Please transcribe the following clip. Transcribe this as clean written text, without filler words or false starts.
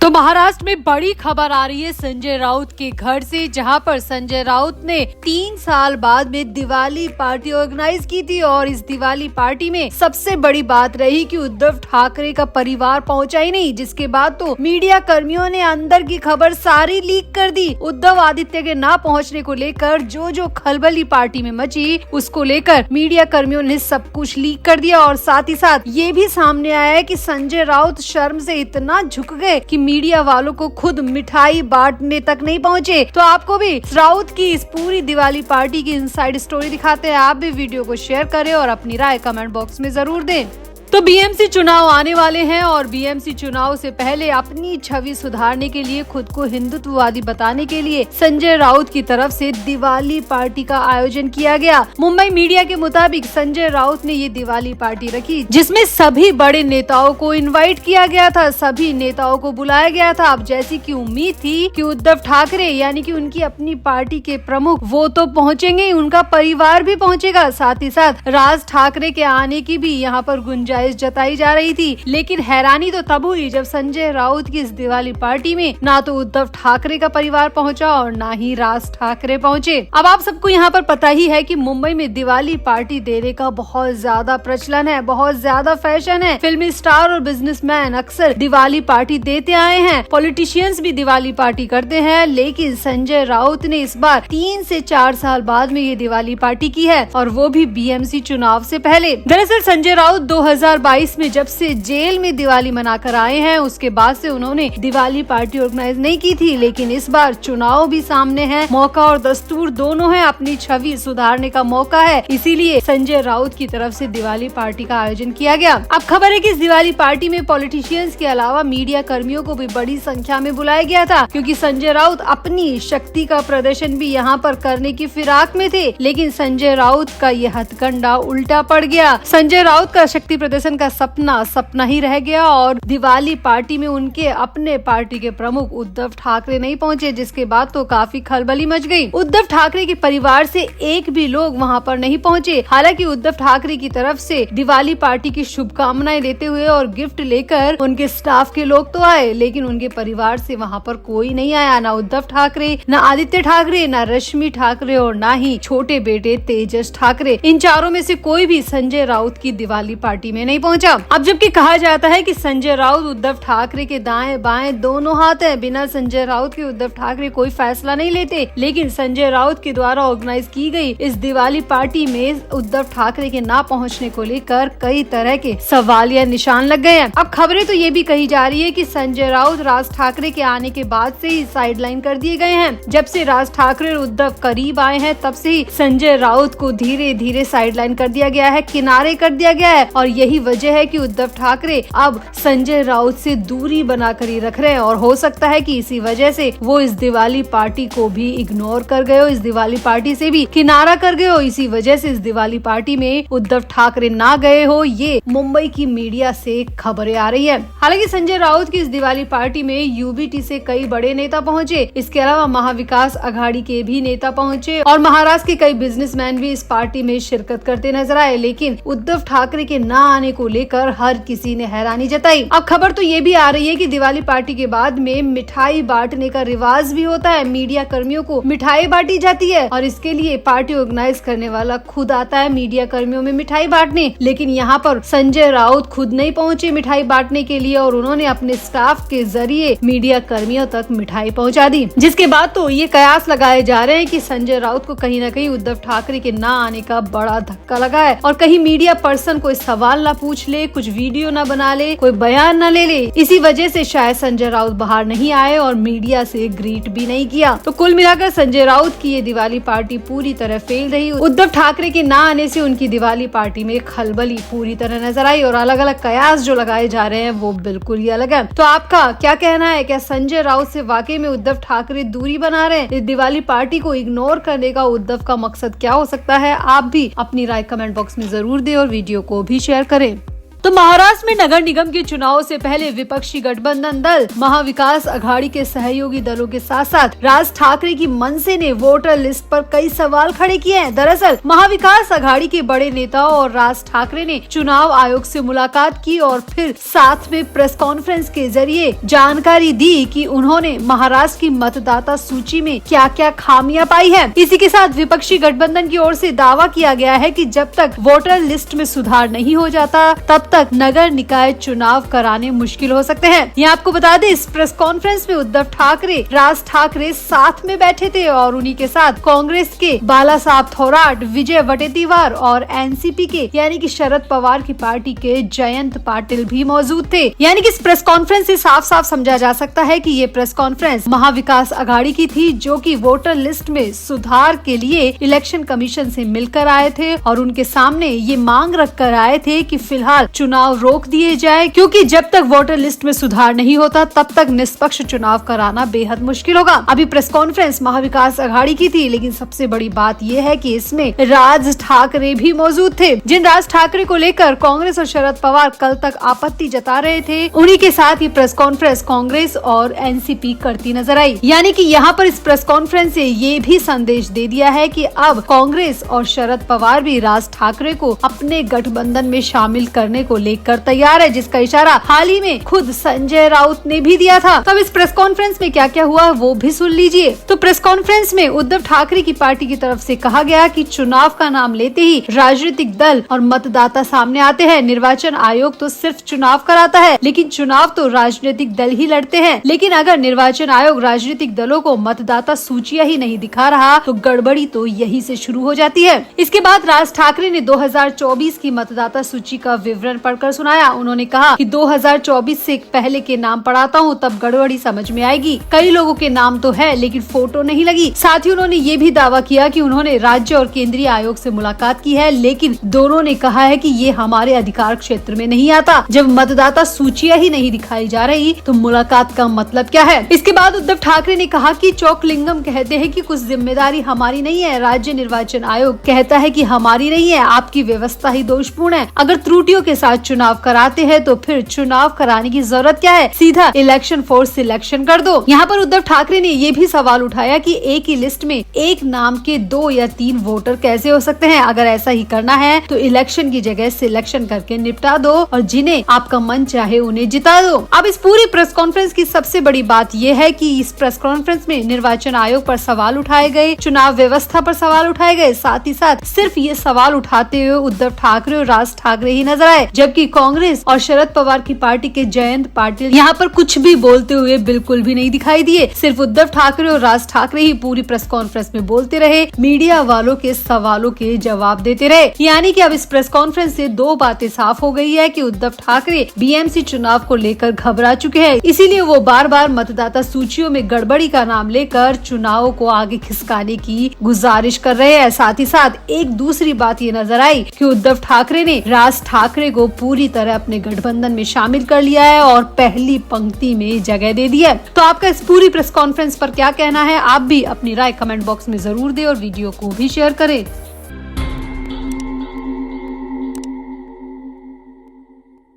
तो महाराष्ट्र में बड़ी खबर आ रही है संजय राउत के घर से, जहां पर संजय राउत ने 3 साल बाद में दिवाली पार्टी ऑर्गेनाइज की थी। और इस दिवाली पार्टी में सबसे बड़ी बात रही कि उद्धव ठाकरे का परिवार पहुंचा ही नहीं, जिसके बाद तो मीडिया कर्मियों ने अंदर की खबर सारी लीक कर दी। उद्धव आदित्य के ना पहुंचने को लेकर जो खलबली पार्टी में मची, उसको लेकर मीडिया कर्मियों ने सब कुछ लीक कर दिया। और साथ ही साथ ये भी सामने आया है कि संजय राउत शर्म से इतना झुक गए कि मीडिया वालों को खुद मिठाई बांटने तक नहीं पहुंचे। तो आपको भी राउत की इस पूरी दिवाली पार्टी की इनसाइड स्टोरी दिखाते हैं। आप भी वीडियो को शेयर करें और अपनी राय कमेंट बॉक्स में जरूर दें। तो बीएमसी चुनाव आने वाले हैं और बीएमसी चुनाव से पहले अपनी छवि सुधारने के लिए, खुद को हिंदुत्ववादी बताने के लिए संजय राउत की तरफ से दिवाली पार्टी का आयोजन किया गया। मुंबई मीडिया के मुताबिक संजय राउत ने ये दिवाली पार्टी रखी, जिसमें सभी बड़े नेताओं को इनवाइट किया गया था, सभी नेताओं को बुलाया गया था। अब जैसी की उम्मीद थी कि उद्धव ठाकरे यानी कि उनकी अपनी पार्टी के प्रमुख वो तो पहुँचेंगे, उनका परिवार भी पहुँचेगा। साथ ही साथ राज ठाकरे के आने की भी यहाँ पर गुंजाइश जताई जा रही थी। लेकिन हैरानी तो तब हुई जब संजय राउत की इस दिवाली पार्टी में ना तो उद्धव ठाकरे का परिवार पहुंचा और ना ही राज ठाकरे पहुंचे। अब आप सबको यहाँ पर पता ही है कि मुंबई में दिवाली पार्टी देने का बहुत ज्यादा प्रचलन है, बहुत ज्यादा फैशन है। फिल्मी स्टार और बिजनेसमैन अक्सर दिवाली पार्टी देते आए हैं, पॉलिटिशियंस भी दिवाली पार्टी करते हैं। लेकिन संजय राउत ने इस बार 3 से 4 साल बाद में ये दिवाली पार्टी की है, और वो भी बीएमसी चुनाव से पहले। दरअसल संजय राउत 2022 में जब से जेल में दिवाली मनाकर आए हैं, उसके बाद से उन्होंने दिवाली पार्टी ऑर्गेनाइज नहीं की थी। लेकिन इस बार चुनाव भी सामने है, मौका और दस्तूर दोनों है, अपनी छवि सुधारने का मौका है, इसीलिए संजय राउत की तरफ से दिवाली पार्टी का आयोजन किया गया। अब खबर है कि इस दिवाली पार्टी में पॉलिटिशियंस के अलावा मीडिया कर्मियों को भी बड़ी संख्या में बुलाया गया था, क्योंकि संजय राउत अपनी शक्ति का प्रदर्शन भी यहाँ पर करने की फिराक में थे। लेकिन संजय राउत का ये हथकंडा उल्टा पड़ गया। संजय राउत का शक्ति प्रदर्शन का सपना ही रह गया और दिवाली पार्टी में उनके अपने पार्टी के प्रमुख उद्धव ठाकरे नहीं पहुंचे, जिसके बाद तो काफी खलबली मच गई। उद्धव ठाकरे के परिवार से एक भी लोग वहां पर नहीं पहुंचे। हालांकि उद्धव ठाकरे की तरफ से दिवाली पार्टी की शुभकामनाएं देते हुए और गिफ्ट लेकर उनके स्टाफ के लोग तो आए, लेकिन उनके परिवार से वहां पर कोई नहीं आया। ना उद्धव ठाकरे, ना आदित्य ठाकरे, ना रश्मि ठाकरे और ना ही छोटे बेटे तेजस ठाकरे। इन चारों में से कोई भी संजय राउत की दिवाली पार्टी में नहीं पहुंचा। अब जबकि कहा जाता है कि संजय राउत उद्धव ठाकरे के दाएं बाएं दोनों हाथ हैं, बिना संजय राउत के उद्धव ठाकरे कोई फैसला नहीं लेते। लेकिन संजय राउत के द्वारा ऑर्गेनाइज की गई इस दिवाली पार्टी में उद्धव ठाकरे के ना पहुंचने को लेकर कई तरह के सवालिया निशान लग गए हैं। अब खबरें तो ये भी कही जा रही है कि संजय राउत राज ठाकरे के आने के बाद से ही साइडलाइन कर दिए गए हैं। जब से राज ठाकरे और उद्धव करीब आए हैं, तब से ही संजय राउत को धीरे धीरे साइडलाइन कर दिया गया है, किनारे कर दिया गया है। और यही वजह है कि उद्धव ठाकरे अब संजय राउत से दूरी बनाकर ही रख रहे हैं। और हो सकता है कि इसी वजह से वो इस दिवाली पार्टी को भी इग्नोर कर गए हो, इस दिवाली पार्टी से भी किनारा कर गए हो। इसी वजह से इस दिवाली पार्टी में उद्धव ठाकरे ना गए हो, ये मुंबई की मीडिया से खबरें आ रही है। हालांकि संजय राउत की इस दिवाली पार्टी में यूबीटी से कई बड़े नेता पहुंचे, इसके अलावा महाविकास अघाड़ी के भी नेता पहुंचे और महाराष्ट्र के कई बिजनेसमैन भी इस पार्टी में शिरकत करते नजर आए। लेकिन उद्धव ठाकरे के ना आने को लेकर हर किसी ने हैरानी जताई। अब खबर तो ये भी आ रही है कि दिवाली पार्टी के बाद में मिठाई बांटने का रिवाज भी होता है, मीडिया कर्मियों को मिठाई बांटी जाती है और इसके लिए पार्टी ऑर्गेनाइज करने वाला खुद आता है मीडिया कर्मियों में मिठाई बांटने। लेकिन यहाँ पर संजय राउत खुद नहीं पहुँचे मिठाई बांटने के लिए और उन्होंने अपने स्टाफ के जरिए मीडिया कर्मियों तक मिठाई पहुँचा दी, जिसके बाद तो ये कयास लगाए जा रहे हैं कि संजय राउत को कहीं न कहीं उद्धव ठाकरे के ना आने का बड़ा धक्का लगा है और कहीं मीडिया पर्सन कोई सवाल न पूछ ले, कुछ वीडियो न बना ले, कोई बयान न ले ले। इसी वजह से शायद संजय राउत बाहर नहीं आए और मीडिया से ग्रीट भी नहीं किया। तो कुल मिलाकर संजय राउत की ये दिवाली पार्टी पूरी तरह फेल रही। उद्धव ठाकरे के ना आने से उनकी दिवाली पार्टी में खलबली पूरी तरह नजर आई और अलग अलग कयास जो लगाए जा रहे हैं वो बिल्कुल ही अलग है। तो आपका क्या कहना है? क्या संजय राउत से वाकई में उद्धव ठाकरे दूरी बना रहे हैं? इस दिवाली पार्टी को इग्नोर करने का उद्धव का मकसद क्या हो सकता है? आप भी अपनी राय कमेंट बॉक्स में जरूर दें और वीडियो को भी शेयर करें। तो महाराष्ट्र में नगर निगम के चुनाव से पहले विपक्षी गठबंधन दल महाविकास अघाड़ी के सहयोगी दलों के साथ साथ राज ठाकरे की मनसे ने वोटर लिस्ट पर कई सवाल खड़े किए हैं। दरअसल महाविकास अघाड़ी के बड़े नेताओं और राज ठाकरे ने चुनाव आयोग से मुलाकात की और फिर साथ में प्रेस कॉन्फ्रेंस के जरिए जानकारी दी कि उन्होंने महाराष्ट्र की मतदाता सूची में क्या क्या खामियां पाई है। इसी के साथ विपक्षी गठबंधन की ओर से दावा किया गया है कि जब तक वोटर लिस्ट में सुधार नहीं हो जाता तब तक नगर निकाय चुनाव कराने मुश्किल हो सकते हैं। यहाँ आपको बता दें, इस प्रेस कॉन्फ्रेंस में उद्धव ठाकरे, राज ठाकरे साथ में बैठे थे और उन्हीं के साथ कांग्रेस के बाला साहब थोराट, विजय वटेतीवार और एनसीपी के यानी कि शरद पवार की पार्टी के जयंत पाटिल भी मौजूद थे। यानी कि इस प्रेस कॉन्फ्रेंस से साफ साफ समझा जा सकता है कि ये प्रेस कॉन्फ्रेंस महाविकास अघाड़ी की थी, जो कि वोटर लिस्ट में सुधार के लिए इलेक्शन कमीशन से मिलकर आए थे और उनके सामने ये मांग रख कर आए थे कि फिलहाल चुनाव रोक दिए जाए, क्योंकि जब तक वोटर लिस्ट में सुधार नहीं होता तब तक निष्पक्ष चुनाव कराना बेहद मुश्किल होगा। अभी प्रेस कॉन्फ्रेंस महाविकास अघाड़ी की थी, लेकिन सबसे बड़ी बात यह है कि इसमें राज ठाकरे भी मौजूद थे। जिन राज ठाकरे को लेकर कांग्रेस और शरद पवार कल तक आपत्ति जता रहे थे, उन्हीं के साथ ये प्रेस कॉन्फ्रेंस कांग्रेस और एनसीपी करती नजर आई। यानी कि यहाँ पर इस प्रेस कॉन्फ्रेंस से ये भी संदेश दे दिया है कि अब कांग्रेस और शरद पवार भी राज ठाकरे को अपने गठबंधन में शामिल करने को लेकर तैयार है, जिसका इशारा हाल ही में खुद संजय राउत ने भी दिया था। तब इस प्रेस कॉन्फ्रेंस में क्या क्या हुआ वो भी सुन लीजिए। तो प्रेस कॉन्फ्रेंस में उद्धव ठाकरे की पार्टी की तरफ से कहा गया कि चुनाव का नाम लेते ही राजनीतिक दल और मतदाता सामने आते हैं। निर्वाचन आयोग तो सिर्फ चुनाव कराता है, लेकिन चुनाव तो राजनीतिक दल ही लड़ते हैं। लेकिन अगर निर्वाचन आयोग राजनीतिक दलों को मतदाता सूचियां ही नहीं दिखा रहा तो गड़बड़ी तो यही से शुरू हो जाती है। इसके बाद राज ठाकरे ने 2024 की मतदाता सूची का विवरण पढ़कर सुनाया। उन्होंने कहा कि 2024 से पहले के नाम पढ़ाता हूँ तब गड़बड़ी समझ में आएगी। कई लोगों के नाम तो है लेकिन फोटो नहीं लगी। साथ ही उन्होंने ये भी दावा किया कि उन्होंने राज्य और केंद्रीय आयोग से मुलाकात की है, लेकिन दोनों ने कहा है कि ये हमारे अधिकार क्षेत्र में नहीं आता। जब मतदाता सूचियां ही नहीं दिखाई जा रही तो मुलाकात का मतलब क्या है। इसके बाद उद्धव ठाकरे ने कहा कि चौकलिंगम कहते हैं कि कुछ जिम्मेदारी हमारी नहीं है, राज्य निर्वाचन आयोग कहता है कि हमारी नहीं है, आपकी व्यवस्था ही दोषपूर्ण है। अगर त्रुटियों के साथ चुनाव कराते हैं तो फिर चुनाव कराने की जरूरत क्या है, सीधा इलेक्शन फोर्स सिलेक्शन कर दो। यहाँ पर उद्धव ठाकरे ने ये भी सवाल उठाया कि एक ही लिस्ट में एक नाम के 2 या 3 वोटर कैसे हो सकते हैं। अगर ऐसा ही करना है तो इलेक्शन की जगह सिलेक्शन करके निपटा दो और जिन्हें आपका मन चाहे उन्हें जिता दो। अब इस पूरी प्रेस कॉन्फ्रेंस की सबसे बड़ी बात यह है कि इस प्रेस कॉन्फ्रेंस में निर्वाचन आयोग पर सवाल उठाए गए, चुनाव व्यवस्था पर सवाल उठाए गए, साथ ही साथ सिर्फ ये सवाल उठाते हुए उद्धव ठाकरे और राज ठाकरे ही नजर आए, जबकि कांग्रेस और शरद पवार की पार्टी के जयंत पाटिल यहाँ पर कुछ भी बोलते हुए बिल्कुल भी नहीं दिखाई दिए। सिर्फ उद्धव ठाकरे और राज ठाकरे ही पूरी प्रेस कॉन्फ्रेंस में बोलते रहे, मीडिया वालों के सवालों के जवाब देते रहे। यानी कि अब इस प्रेस कॉन्फ्रेंस से 2 बातें साफ हो गई है कि उद्धव ठाकरे बीएमसी चुनाव को लेकर घबरा चुके हैं, इसीलिए वो बार बार मतदाता सूचियों में गड़बड़ी का नाम लेकर चुनाव को आगे खिसकाने की गुजारिश कर रहे हैं। साथ ही साथ एक दूसरी बात ये नजर आई कि उद्धव ठाकरे ने राज ठाकरे को पूरी तरह अपने गठबंधन में शामिल कर लिया है और पहली पंक्ति में जगह दे दी है। तो आपका इस पूरी प्रेस कॉन्फ्रेंस पर क्या कहना है, आप भी अपनी राय कमेंट बॉक्स में जरूर दें और वीडियो को भी शेयर करें।